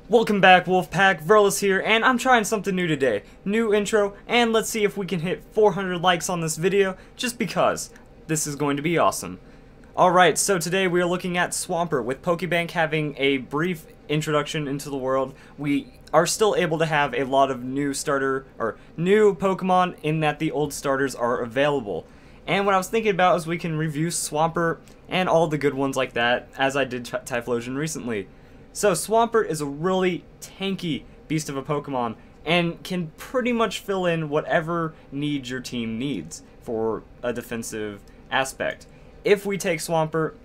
Welcome back, Wolfpack. Verlis here, and I'm trying something new today. New intro, and let's see if we can hit 400 likes on this video, just because. This is going to be awesome. Alright, so today we are looking at Swampert, with Pokebank having a brief introduction into the world. We are still able to have a lot of new new Pokemon in that the old starters are available. And what I was thinking about is we can review Swampert and all the good ones like that, as I did Typhlosion recently. So Swampert is a really tanky beast of a Pokemon and can pretty much fill in whatever needs your team needs for a defensive aspect. If we take Swampert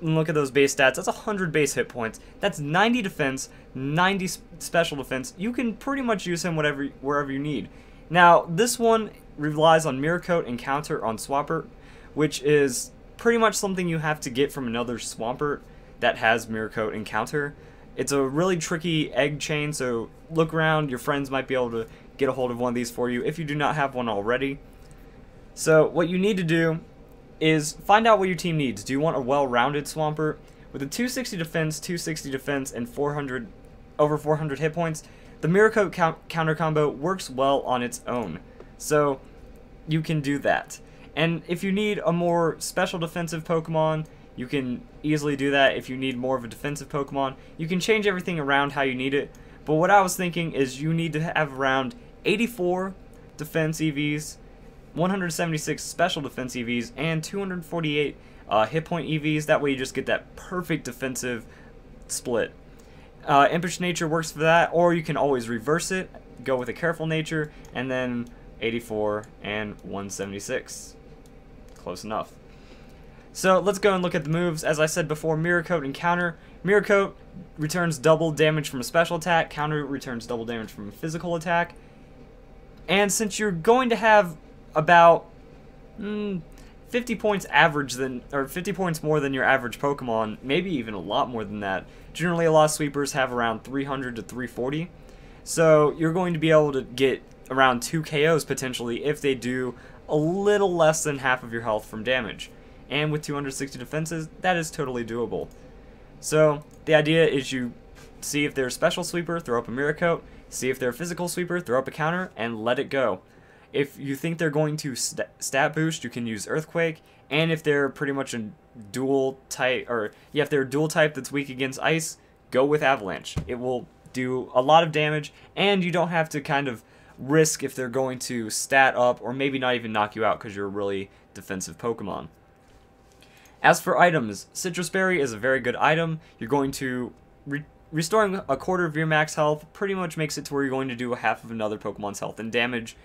and look at those base stats, that's 100 base hit points. That's 90 defense, 90 special defense. You can pretty much use him wherever you need. Now, this one relies on Mirror Coat and Counter on Swampert, which is pretty much something you have to get from another Swampert that has Mirror Coat and Counter. It's a really tricky egg chain, so look around. Your friends might be able to get a hold of one of these for you if you do not have one already. So what you need to do is find out what your team needs. Do you want a well-rounded Swampert with a 260 defense, and over 400 hit points? The Mirror Coat counter combo works well on its own, so you can do that. And if you need a more special defensive Pokemon, you can easily do that. If you need more of a defensive Pokemon, you can change everything around how you need it. But what I was thinking is you need to have around 84 defense EVs, 176 special defense EVs, and 248 hit point EVs. That way you just get that perfect defensive split. Impish Nature works for that, or you can always reverse it, go with a Careful Nature, and then 84 and 176. Close enough. So let's go and look at the moves. As I said before, Mirror Coat and Counter. Mirror Coat returns double damage from a special attack. Counter returns double damage from a physical attack. And since you're going to have about 50 points or 50 points more than your average Pokemon, maybe even a lot more than that. Generally, a lot of sweepers have around 300 to 340. So you're going to be able to get around 2 KOs potentially if they do a little less than half of your health from damage. And with 260 defenses, that is totally doable. So the idea is you see if they're a special sweeper, throw up a Mirror Coat. See if they're a physical sweeper, throw up a counter, and let it go. If you think they're going to stat boost, you can use Earthquake. And if they're pretty much a dual type, if they're a dual type that's weak against ice, go with Avalanche. It will do a lot of damage, and you don't have to kind of risk if they're going to stat up or maybe not even knock you out because you're a really defensive Pokemon. As for items, Citrus Berry is a very good item. You're going to restoring a quarter of your max health pretty much makes it to where you're going to do half of another Pokemon's health in damage.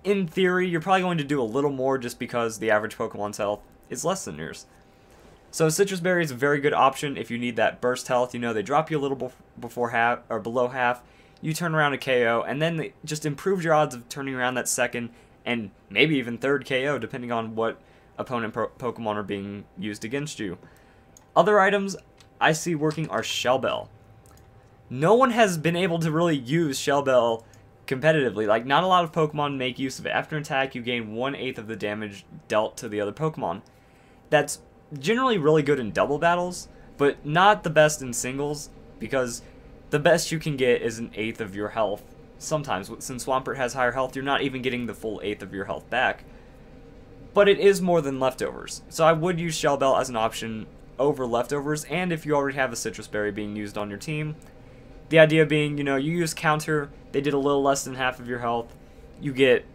In theory, you're probably going to do a little more just because the average Pokemon's health is less than yours. So Citrus Berry is a very good option if you need that burst health. You know, they drop you a little before half or below half. You turn around a KO, and then it just improves your odds of turning around that second and maybe even third KO, depending on what opponent Pokemon are being used against you. Other items I see working are Shell Bell. No one has been able to really use Shell Bell competitively. Like, not a lot of Pokemon make use of it. After an attack, you gain 1/8 of the damage dealt to the other Pokemon. That's generally really good in double battles, but not the best in singles, because the best you can get is 1/8 of your health. Sometimes, since Swampert has higher health, you're not even getting the full 1/8 of your health back. But it is more than leftovers. So I would use Shell Bell as an option over leftovers, and if you already have a Citrus Berry being used on your team. The idea being, you know, you use Counter, they did a little less than half of your health. You get,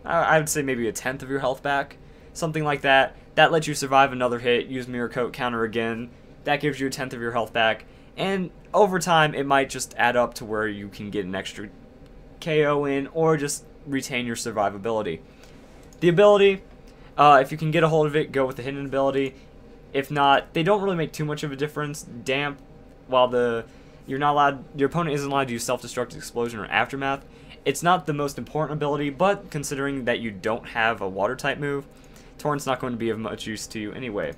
I would say maybe 1/10 of your health back. Something like that. That lets you survive another hit, use Mirror Coat, Counter again. That gives you 1/10 of your health back. And over time, it might just add up to where you can get an extra KO in, or just retain your survivability. The ability, if you can get a hold of it, go with the hidden ability. If not, they don't really make too much of a difference. Damp, while your opponent isn't allowed to use Self-Destruct, Explosion, or Aftermath. It's not the most important ability, but considering that you don't have a Water-type move, Torrent's not going to be of much use to you anyway.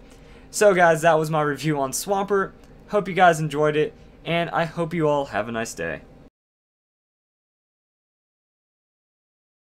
So guys, that was my review on Swampert. Hope you guys enjoyed it, and I hope you all have a nice day.